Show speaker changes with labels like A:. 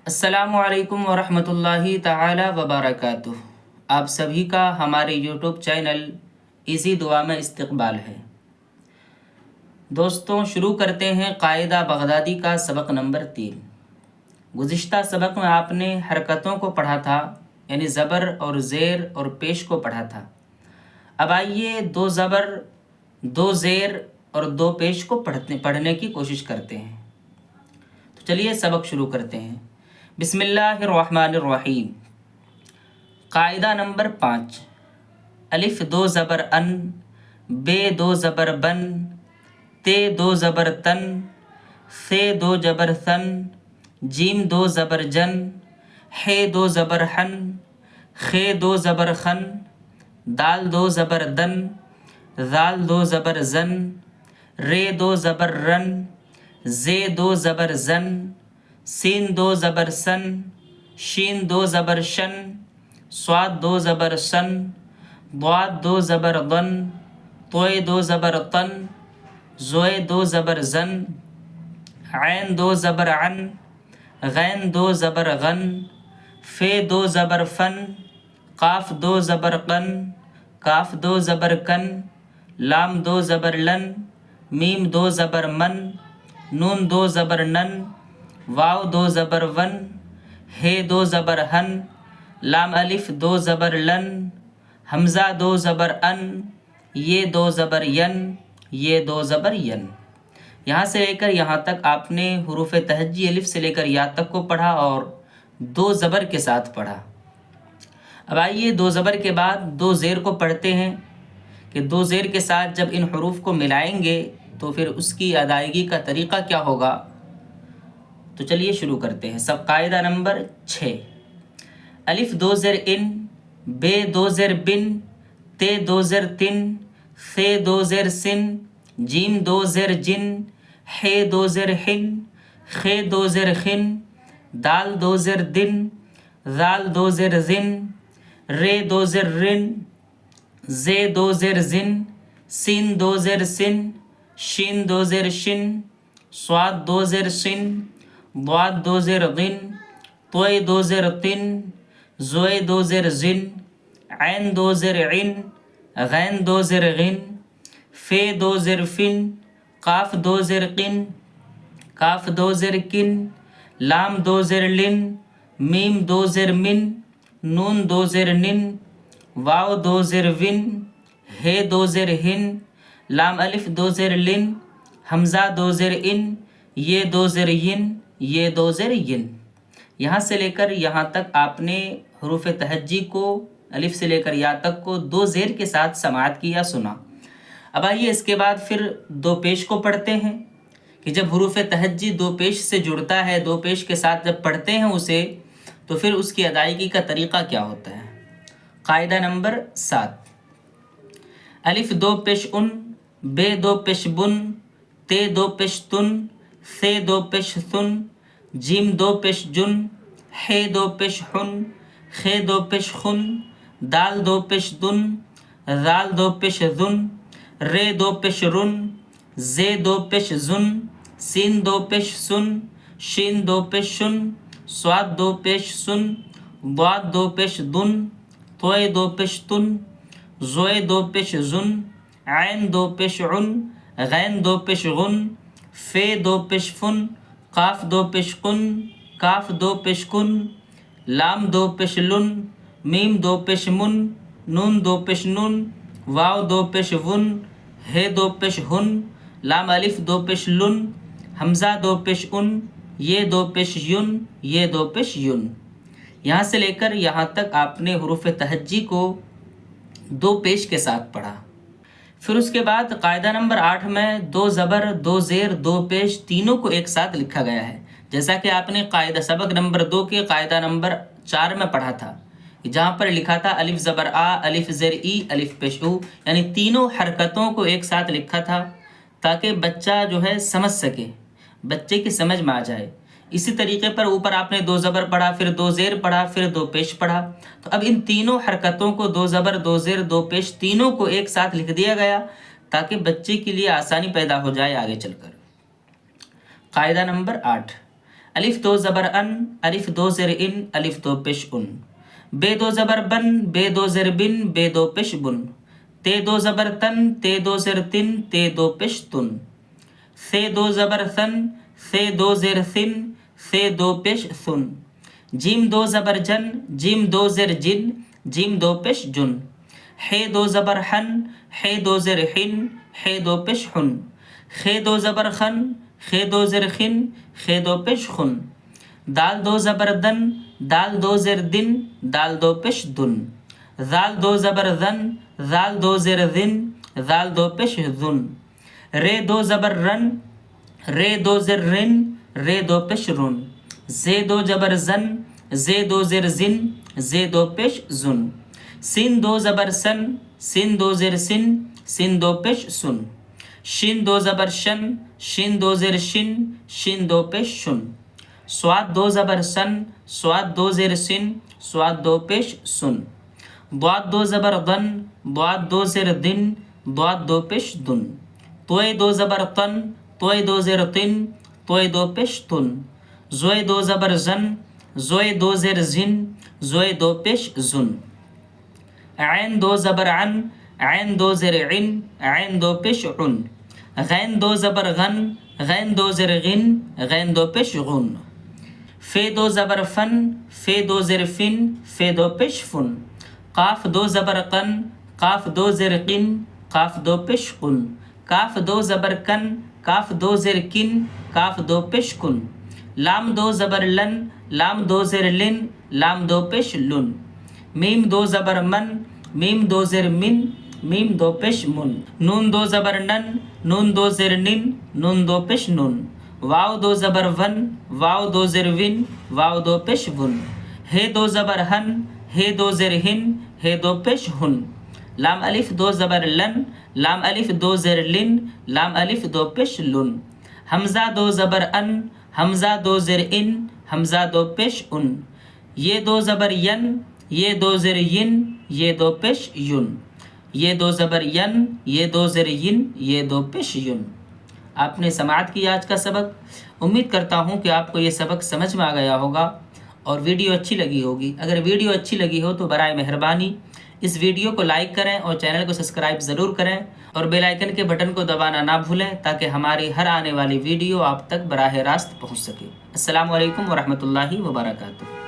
A: السلام علیکم ورحمۃ اللہ تعالی وبرکاتہ۔ آپ سبھی کا ہمارے یوٹیوب چینل ایزی دعا میں استقبال ہے۔ دوستوں، شروع کرتے ہیں قاعدہ بغدادی کا سبق نمبر 3۔ گزشتہ سبق میں آپ نے حرکتوں کو پڑھا تھا، یعنی زبر اور زیر اور پیش کو پڑھا تھا۔ اب آئیے دو زبر، دو زیر اور دو پیش کو پڑھنے کی کوشش کرتے ہیں۔ تو چلیے سبق شروع کرتے ہیں۔ بسم اللہ الرحمن الرحیم۔ قاعدہ نمبر 5۔ الف دو زبر ان، بے دو زبر بن، تے دو زبر تن، ثے دو زبر ثن، جیم دو زبر جن، ہے دو زبر حن، خے دو زبر خن، دال دو زبر دن، ذال دو زبر زن، رے دو زبر رن، زے دو زبر زن، سین دو زبر سن، شین دو زبر شن، صاد دو زبر سن، ضاد دو زبر ضن، طوے دو زبر طن، زوئے دو زبر زن، عین دو زبر عن، غین دو زبر غن، فے دو زبر فن، قاف دو زبر قن، کاف دو زبر کن، لام دو زبر لن، میم دو زبر من، نون دو زبر نن، واو دو زبر ون، ہے دو زبر ہن، لام الف دو زبر لن، حمزہ دو زبر ان، یہ دو زبر ین، یہ دو زبر ین۔ یہاں سے لے کر یہاں تک آپ نے حروف تہجی الف سے لے کر یا تک کو پڑھا اور دو زبر کے ساتھ پڑھا۔ اب آئیے دو زبر کے بعد دو زیر کو پڑھتے ہیں کہ دو زیر کے ساتھ جب ان حروف کو ملائیں گے تو پھر اس کی ادائیگی کا طریقہ کیا ہوگا۔ تو چلیے شروع کرتے ہیں۔ سب قاعدہ نمبر 6۔ الف دو زیر ان، بے دو زیر بن، تے دو زیر تن، ثے دو زیر سن، جیم دو زیر جن، ہے دو زیر حن، خے دو زیر خن، دال دو زیر دن، ذال دو زیر زن، رے دو زیر رن، زے دو زیر زن، سین دو زیر سن، شین دو زیر شن، صاد دو زیر سن، ضاد دو زیر غن، طوے دو زیر قن، زوئے دو زیر زن، عین دو زیر عن، غین دو زیر غن، فے دو زیر فن، قاف دو زیر قن، کاف دو زیر کن، لام دو زیر لن، میم دو زیر من، نون دو زیر نن، واو دو زیر ون، ہے دو زیر ہن، لام الف دو زیر لن، حمزہ دو زیر ان، یہ دو زیر ین، یہ دو زیر ین۔ یہاں سے لے کر یہاں تک آپ نے حروف تہجی کو الف سے لے کر یا تک کو دو زیر کے ساتھ سماعت کیا، سنا۔ اب آئیے اس کے بعد پھر دو پیش کو پڑھتے ہیں کہ جب حروف تہجی دو پیش سے جڑتا ہے، دو پیش کے ساتھ جب پڑھتے ہیں اسے، تو پھر اس کی ادائیگی کا طریقہ کیا ہوتا ہے۔ قاعدہ نمبر 7۔ الف دو پیش ان، بے دو پیش بن، تے دو پیش تن، ثے دو پیش ثن، جیم دو پیش جن، ہے دو پیش حن، خے دو پیش خن، دال دو پیش دن، ذال دو پیش ذن، رے دو پیش رن، زے دو پیش زن، سین دو پیش سن، شین دو پیش شن، صاد دو پیش سن، ضاد دو پیش دن، طوے دو پیش تن، زوئے دو پیش زن، عین دو پیش عن، غین دو پیش غن، فے دو پیش فن، قاف دو پیش قن، کاف دو پیش کن، لام دو پیش لن، میم دو پیش من، نون دو پیش نن، واو دو پیش ون، ہے دو پیش ہن، لام الف دو پیش لن، حمزہ دو پیش ان، یہ دو پیش ین، یہ دو پیش ین۔ یہاں سے لے کر یہاں تک آپ نے حروف تہجی کو دو پیش کے ساتھ پڑھا۔ پھر اس کے بعد قاعدہ نمبر 8 میں دو زبر، دو زیر، دو پیش تینوں کو ایک ساتھ لکھا گیا ہے، جیسا کہ آپ نے قاعدہ سبق نمبر 2 کے قاعدہ نمبر 4 میں پڑھا تھا، جہاں پر لکھا تھا الف زبر آ، الف زیر ای، الف پیش او، یعنی تینوں حرکتوں کو ایک ساتھ لکھا تھا تاکہ بچہ جو ہے سمجھ سکے، بچے کی سمجھ میں آ جائے۔ اسی طریقے پر اوپر آپ نے دو زبر پڑھا، پھر دو زیر پڑھا، پھر دو پیش پڑھا، تو اب ان تینوں حرکتوں کو دو زبر، دو زیر، دو پیش تینوں کو ایک ساتھ لکھ دیا گیا تاکہ بچے کے لیے آسانی پیدا ہو جائے آگے چل کر۔ قاعدہ نمبر 8۔ الف دو زبر ان، الف دو زر ان، الف دو پیش ان. بے دو زبر بن، بے دو زر بن، بے دو پیش بن. تے دو زبر تن، تے دو زر تن، تے دو پیش تن. ثے دو زبر ثن، ثے دو زر ثن، ثے دو پیش ثن. جیم دو زبر جن، جیم دو زر جن، جیم دو پیش جن. حے دو زبر حن، حے دو زر حن، حے دو پیش حن. خے دو زبر خن، خے دو زر خن، خے دو پیش خن. دال دو زبر دن، دال دو زر دن، دال دو پیش دن. زال دو زبر زن، زال دو زر زن، زال دو پیش زن. رے دو زبر رن، رے دو زر رن، رے دو پیش رن. زے دو زبر زن، زے دو زر زن، زے دو پیش زن. سین دو زبر سن، سین دو زر سن، سین دو پیش سن. شین دو زبر شن، شین دو زر شن، شین دو پیش شن. سواد دو زبر سن، سواد دو زر سن، سواد دو پیش سن. ضاد دو زبر ضن، ضاد دو زر دن، ضاد دو پیش دن. توئے دو زبر طن، توئے دو زر طن، توئے دو پیش طن. زوئے دو زبر زن، زوئے دو زر زن، زوئے دو پیش زن. عین دو زبر عن، عین دو زر عن، عین دو پیش عن. غین دو زبر غن، غین دو زر غن، غین دو پیش غن. فے دو زبر فن، فے دو زر فن، فے دو پیش فن. قاف دو زبر قن، قاف دو زر قن، قاف دو پیش قن. کاف دو زبر کن، کاف دو زر کن، کاف دو پیش کن. لام دو زبر لن، لام دو زر لن، لام دو پیش لن. میم دو زبر من، میم دو زر من، میم دو پیش من. نون دو زبر نن، نون دو زر نن، نون دو پیش نن. واو دو زبر ون، واو دو زر ون، واو دو پیش ون. ہے دو زبر ہن، ہے دو زر ہن، ہے دو پیش ہن. لام الف دو زبر لن، لام الف دو زر لن، لام الف دو پیش لن. حمزہ دو زبر ان، حمزہ دو زر ان، حمزہ دو پیش ان. یہ دو زبر ین، یہ دو زر ین، یہ دو پیش ین. یہ دو زبر ین، یہ دو زر ین، یہ دو پیش ین. آپ نے سماعت کی آج کا سبق. امید کرتا ہوں کہ آپ کو یہ سبق سمجھ میں آ گیا ہوگا اور ویڈیو اچھی لگی ہوگی. اگر ویڈیو اچھی لگی ہو تو برائے مہربانی اس ویڈیو کو لائک کریں اور چینل کو سبسکرائب ضرور کریں اور بیل آئیکن کے بٹن کو دبانا نہ بھولیں تاکہ ہماری ہر آنے والی ویڈیو آپ تک براہ راست پہنچ سکے. السلام علیکم ورحمۃ اللہ وبرکاتہ.